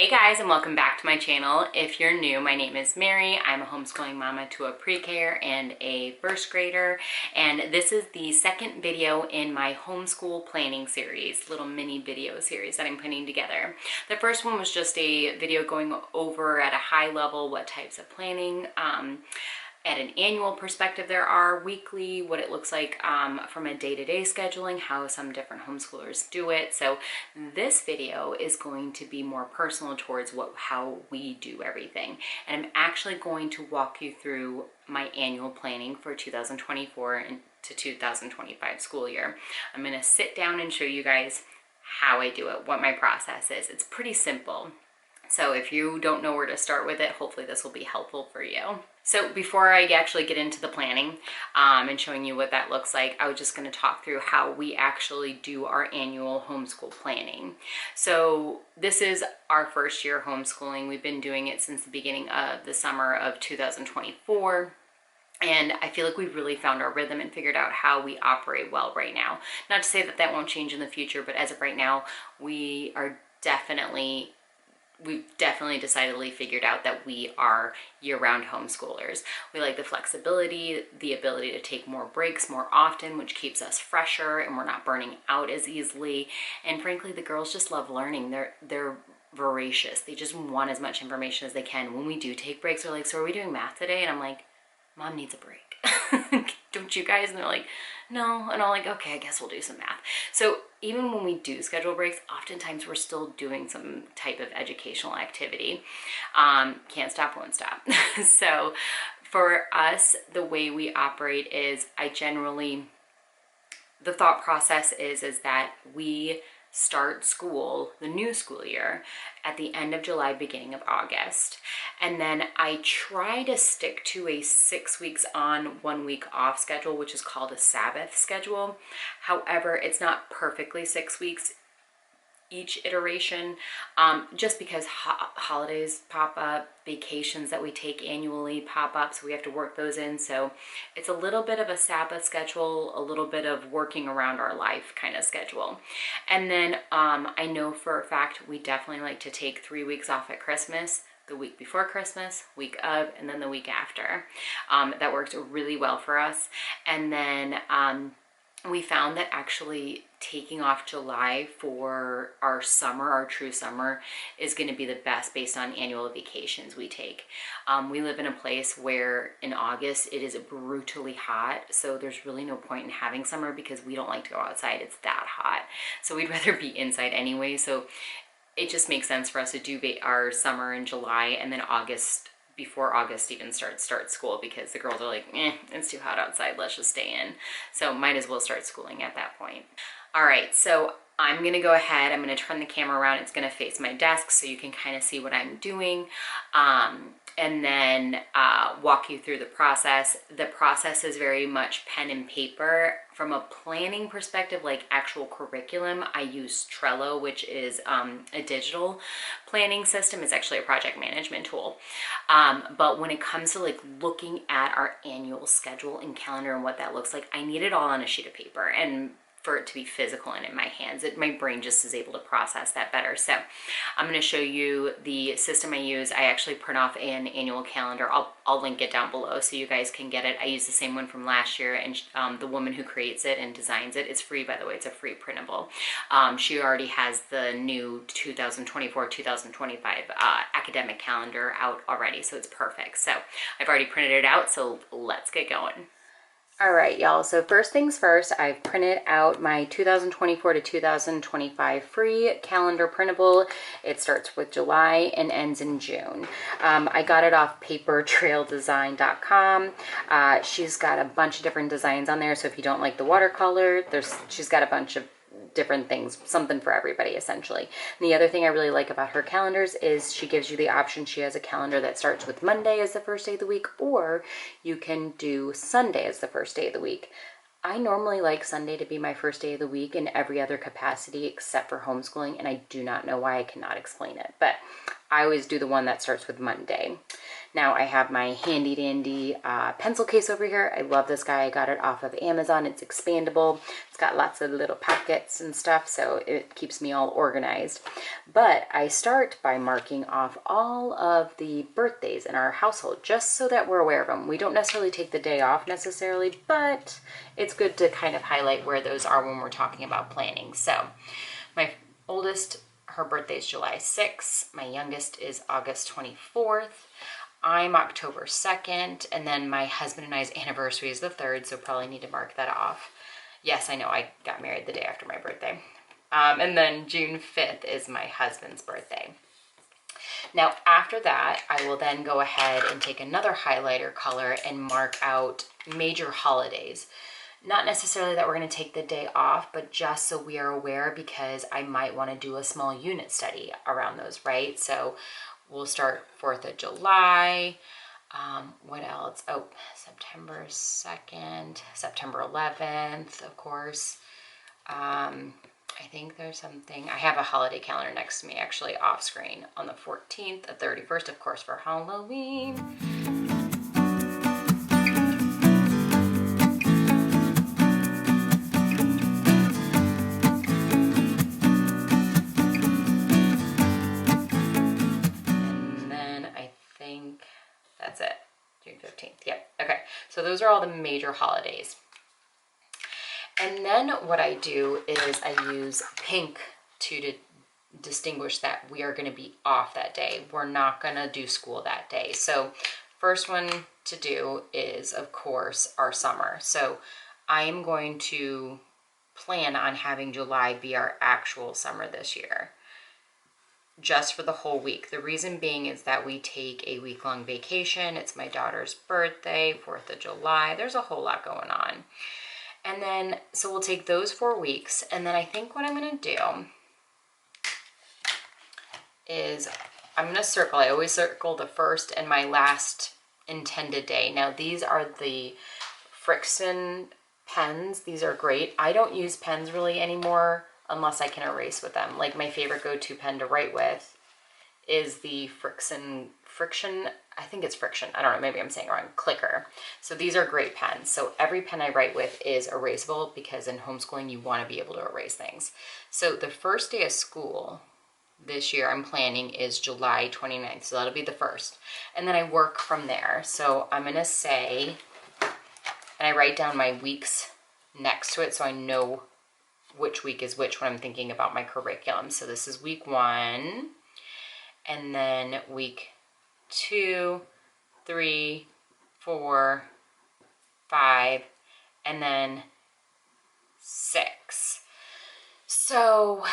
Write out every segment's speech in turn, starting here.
Hey guys, and welcome back to my channel. If you're new, my name is Mary. I'm a homeschooling mama to a pre-K and a first grader, and this is the second video in my homeschool planning series, little mini video series that I'm putting together. The first one was just a video going over at a high level what types of planning at an annual perspective there are, weekly, what it looks like from a day-to-day scheduling, how some different homeschoolers do it. So this video is going to be more personal towards how we do everything. And I'm actually going to walk you through my annual planning for 2024 and to 2025 school year. I'm going to sit down and show you guys how I do it, what my process is. It's pretty simple. So if you don't know where to start with it, hopefully this will be helpful for you. So before I actually get into the planning and showing you what that looks like, I was just going to talk through how we actually do our annual homeschool planning. So this is our first year homeschooling. We've been doing it since the beginning of the summer of 2024. And I feel like we've really found our rhythm and figured out how we operate well right now. Not to say that that won't change in the future, but as of right now, we've definitely decidedly figured out that we are year-round homeschoolers. We like the flexibility, the ability to take more breaks more often, which keeps us fresher and we're not burning out as easily. And frankly, the girls just love learning. They're voracious. They just want as much information as they can. When we do take breaks, they're like, so are we doing math today? And I'm like, Mom needs a break. Don't you guys? And they're like, no. And I'm like, okay, I guess we'll do some math. So even when we do schedule breaks, oftentimes we're still doing some type of educational activity. Can't stop, won't stop. So for us, the way we operate is the thought process is that we start school, the new school year, at the end of July, beginning of August. And then I try to stick to a 6 weeks on, 1 week off schedule, which is called a Sabbath schedule. However, it's not perfectly 6 weeks each iteration, just because holidays pop up, vacations that we take annually pop up, so we have to work those in. So it's a little bit of a Sabbath schedule, a little bit of working around our life kind of schedule. And then I know for a fact we definitely like to take 3 weeks off at Christmas, the week before Christmas, week of, and then the week after. That works really well for us. And then we found that actually taking off July for our summer, our true summer, is going to be the best based on annual vacations we take. We live in a place where in August it is brutally hot, so there's really no point in having summer because we don't like to go outside. It's that hot. So we'd rather be inside anyway. So it just makes sense for us to do our summer in July, and then August, before August even starts school, because the girls are like, it's too hot outside, let's just stay in. So might as well start schooling at that point. All right, so I'm gonna go ahead, I'm gonna turn the camera around. It's gonna face my desk so you can kind of see what I'm doing. And then walk you through the process. The process is very much pen and paper. From a planning perspective, like actual curriculum, I use Trello, which is a digital planning system. It's actually a project management tool. But when it comes to like looking at our annual schedule and calendar and what that looks like, I need it all on a sheet of paper and for it to be physical and in my hands. My brain just is able to process that better. So I'm going to show you the system I use. I actually print off an annual calendar. I'll link it down below so you guys can get it. I use the same one from last year, and the woman who creates it and designs it, it's free, by the way. It's a free printable. She already has the new 2024-2025 academic calendar out already, so it's perfect. So I've already printed it out, so let's get going. All right, y'all. So first things first, I've printed out my 2024 to 2025 free calendar printable. It starts with July and ends in June. I got it off papertraildesign.com. She's got a bunch of different designs on there. So if you don't like the watercolor, she's got a bunch of different things, something for everybody essentially. And the other thing I really like about her calendars is she gives you the option. She has a calendar that starts with Monday as the first day of the week, or you can do Sunday as the first day of the week. I normally like Sunday to be my first day of the week in every other capacity except for homeschooling, and I do not know why. I cannot explain it, but I always do the one that starts with Monday. Now I have my handy dandy pencil case over here. I love this guy. I got it off of Amazon. It's expandable. It's got lots of little pockets and stuff, so it keeps me all organized. But I start by marking off all of the birthdays in our household, just so that we're aware of them. We don't necessarily take the day off necessarily, but it's good to kind of highlight where those are when we're talking about planning. So my oldest, her birthday is July 6th. My youngest is August 24th. I'm October 2nd. And then my husband and I's anniversary is the 3rd, so probably need to mark that off. Yes, I know, I got married the day after my birthday. And then June 5th is my husband's birthday. Now, after that, I will then go ahead and take another highlighter color and mark out major holidays. Not necessarily that we're going to take the day off, but just so we are aware, because I might want to do a small unit study around those, right? So we'll start 4th of July. What else? Oh, September 2nd, September 11th, of course. I think there's something, I have a holiday calendar next to me, actually off screen, on the 14th, the 31st, of course, for Halloween. And then I think that's it, June 15th, yep, okay. So those are all the major holidays. And then what I do is I use pink to distinguish that we are going to be off that day. We're not going to do school that day. So first one to do is, of course, our summer. So I am going to plan on having July be our actual summer this year, just for the whole week. The reason being is that we take a week-long vacation. It's my daughter's birthday, 4th of July. There's a whole lot going on. And then, so we'll take those 4 weeks, and then I think what I'm going to do is I'm going to circle. I always circle the first and my last intended day. Now, these are the Frixion pens. These are great. I don't use pens really anymore unless I can erase with them. Like, my favorite go-to pen to write with is the Frixion, I think it's Frixion, I don't know, maybe I'm saying it wrong, clicker. So these are great pens. So every pen I write with is erasable, because in homeschooling you want to be able to erase things. So the first day of school this year I'm planning is July 29th. So that'll be the first. And then I work from there. So I'm going to say, and I write down my weeks next to it so I know which week is which when I'm thinking about my curriculum. So this is week 1, and then week 2, 3, 4, 5, and then 6. So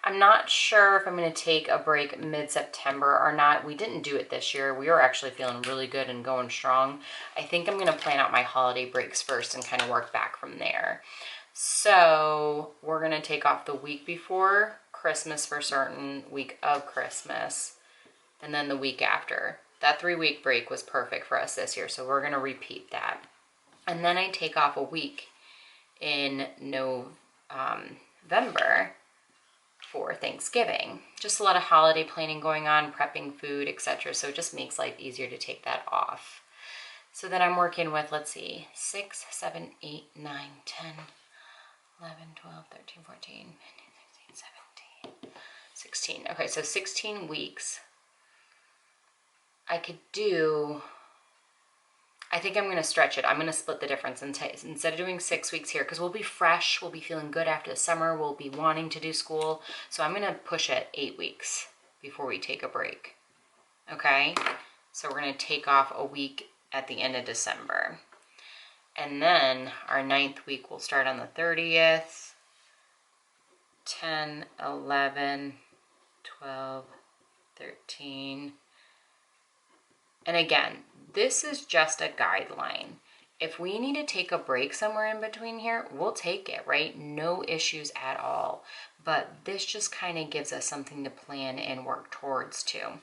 I'm not sure if I'm going to take a break mid-September or not. We didn't do it this year. We were actually feeling really good and going strong. I think I'm going to plan out my holiday breaks first and kind of work back from there. So we're going to take off the week before Christmas for certain, week of Christmas, and then the week after. That 3-week break was perfect for us this year, so we're going to repeat that. And then I take off a week in November for Thanksgiving. Just a lot of holiday planning going on, prepping food, etc. So it just makes life easier to take that off. So then I'm working with, let's see, 6, 7, 8, 9, 10, 11, 12, 13, 14, 15, 16, 17, 16. Okay, so 16 weeks. I could do, I think I'm going to stretch it. I'm going to split the difference instead of doing 6 weeks here, because we'll be fresh, we'll be feeling good after the summer, we'll be wanting to do school. So I'm going to push it 8 weeks before we take a break. Okay, so we're going to take off a week at the end of December. And then our 9th week will start on the 30th, 10, 11, 12, 13. And again, this is just a guideline. If we need to take a break somewhere in between here, we'll take it, right? No issues at all. But this just kind of gives us something to plan and work towards too.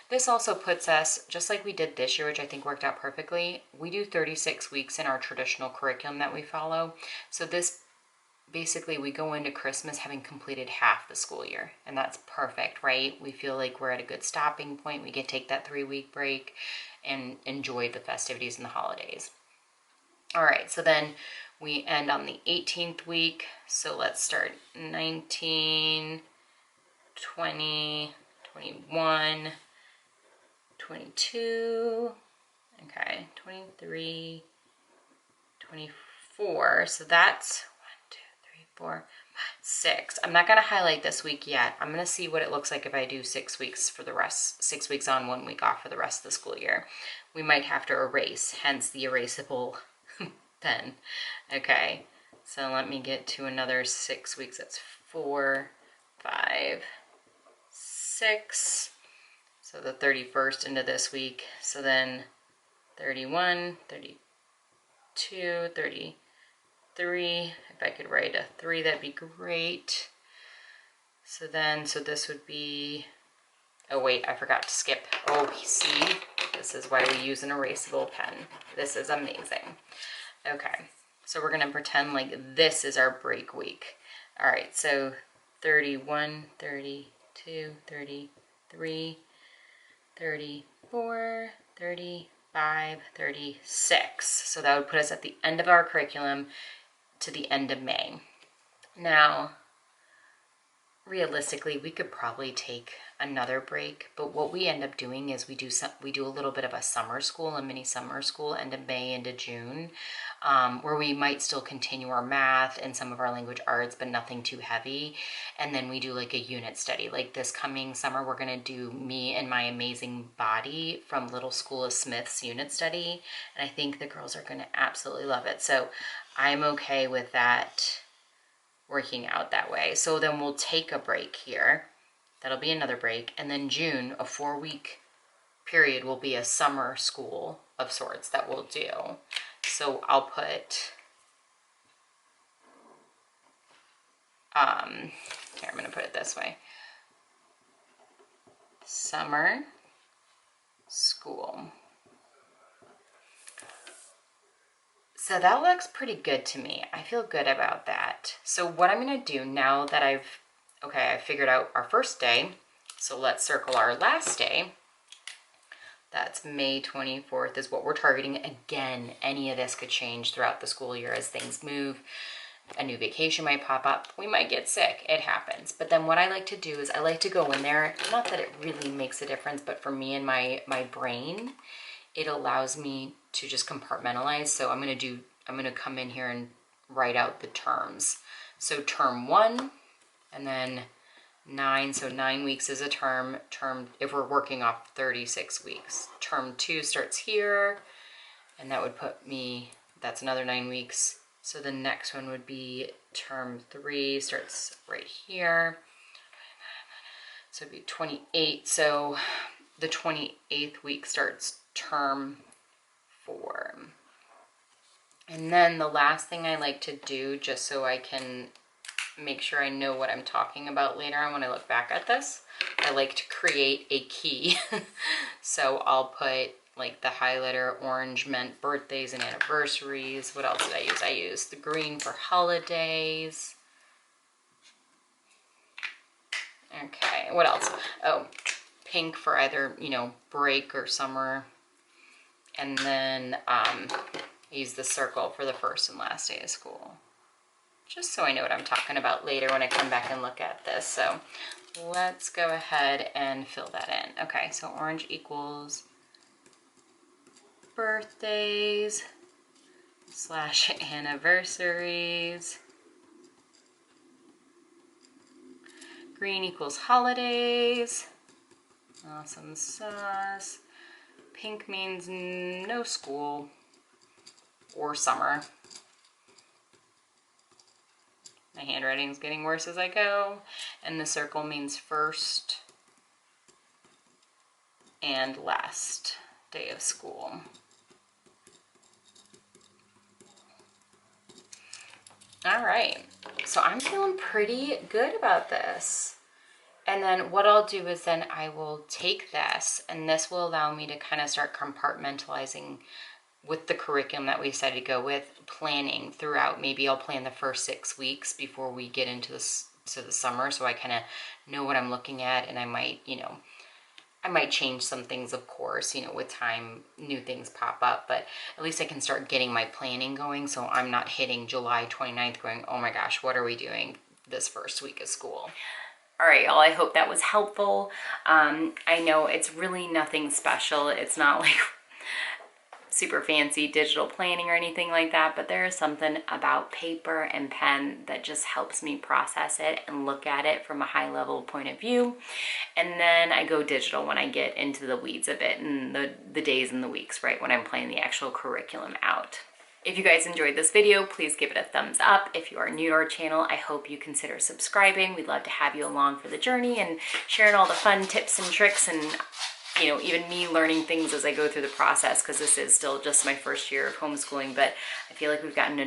This also puts us, just like we did this year, which I think worked out perfectly, we do 36 weeks in our traditional curriculum that we follow. So this basically we go into Christmas having completed half the school year, and that's perfect, right? We feel like we're at a good stopping point. We can take that 3-week break and enjoy the festivities and the holidays. All right, so then we end on the 18th week. So let's start 19, 20, 21, 22, okay, 23, 24. So that's 1, 2, 3, 4, 5, 6. I'm not going to highlight this week yet. I'm going to see what it looks like if I do 6 weeks for the rest, 6 weeks on, 1 week off for the rest of the school year. We might have to erase, hence the erasable pen. Okay, so let me get to another 6 weeks. That's 4, 5, 6. So the 31st into this week. So then 31, 32, 33. If I could write a 3, that'd be great. So this would be, oh wait, I forgot to skip. Oh, see, this is why we use an erasable pen. This is amazing. Okay, so we're gonna pretend like this is our break week. All right, so 31, 32, 33, 34, 35, 36. So that would put us at the end of our curriculum to the end of May. Now, realistically, we could probably take another break, but what we end up doing is we do a little bit of a summer school, a mini summer school, end of May into June, where we might still continue our math and some of our language arts, but nothing too heavy. And then we do like a unit study. Like this coming summer, we're going to do Me and My Amazing Body from Little School of Smith's unit study. And I think the girls are going to absolutely love it. So I'm okay with that working out that way. So then we'll take a break here. That'll be another break. And then June, a 4-week period, will be a summer school of sorts that we'll do. So I'll put, here, I'm gonna put it this way. Summer school. So that looks pretty good to me. I feel good about that. So what I'm gonna do now that I figured out our first day, so let's circle our last day. That's May 24th is what we're targeting. Again, any of this could change throughout the school year as things move. A new vacation might pop up. We might get sick. It happens. But then what I like to do is I like to go in there. Not that it really makes a difference, but for me and my brain, it allows me to just compartmentalize. So I'm going to come in here and write out the terms. So term 1, and then 9, so 9 weeks is a term, if we're working off 36 weeks. Term 2 starts here, and that would put me, that's another 9 weeks. So the next one would be term 3, starts right here. So it'd be 28, so the 28th week starts term 4. And then the last thing I like to do, just so I can make sure I know what I'm talking about later on when I look back at this, I like to create a key. So I'll put like the highlighter orange meant birthdays and anniversaries. What else did I use? I used the green for holidays. Okay, what else? Oh, pink for either, break or summer. And then I use the circle for the first and last day of school. Just so I know what I'm talking about later when I come back and look at this. So let's go ahead and fill that in. Okay, so orange equals birthdays / anniversaries. Green equals holidays. Awesome sauce. Pink means no school or summer. My handwriting's getting worse as I go. And the circle means first and last day of school. All right, so I'm feeling pretty good about this. And then what I'll do is then I will take this, and this will allow me to kind of start compartmentalizing with the curriculum that we decided to go with, planning throughout. Maybe I'll plan the first 6 weeks before we get into this to the summer, so I kind of know what I'm looking at, and I might, I might change some things, of course, with time, new things pop up, but at least I can start getting my planning going, so I'm not hitting July 29th going, oh my gosh, what are we doing this first week of school? All right, y'all, I hope that was helpful. I know it's really nothing special. It's not like super fancy digital planning or anything like that, but there is something about paper and pen that just helps me process it and look at it from a high level point of view. And then I go digital when I get into the weeds a bit and the days and the weeks, right, when I'm planning the actual curriculum out. If you guys enjoyed this video, please give it a thumbs up. If you are new to our channel, I hope you consider subscribing. We'd love to have you along for the journey and sharing all the fun tips and tricks, and even me learning things as I go through the process, because this is still just my first year of homeschooling, but I feel like we've gotten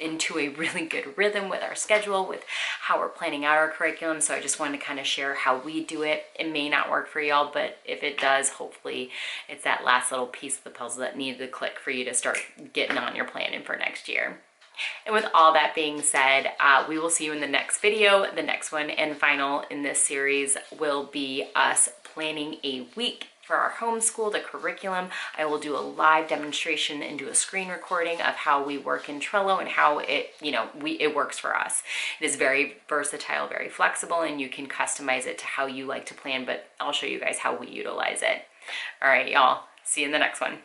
into a really good rhythm with our schedule, with how we're planning out our curriculum. So I just wanted to kind of share how we do it. It may not work for y'all, but if it does, hopefully it's that last little piece of the puzzle that needed to click for you to start getting on your planning for next year. And with all that being said, we will see you in the next video. The next one and final in this series will be us planning a week for our homeschool, the curriculum. I will do a live demonstration and do a screen recording of how we work in Trello and how it, it works for us. It is very versatile, very flexible, and you can customize it to how you like to plan, but I'll show you guys how we utilize it. All right, y'all, see you in the next one.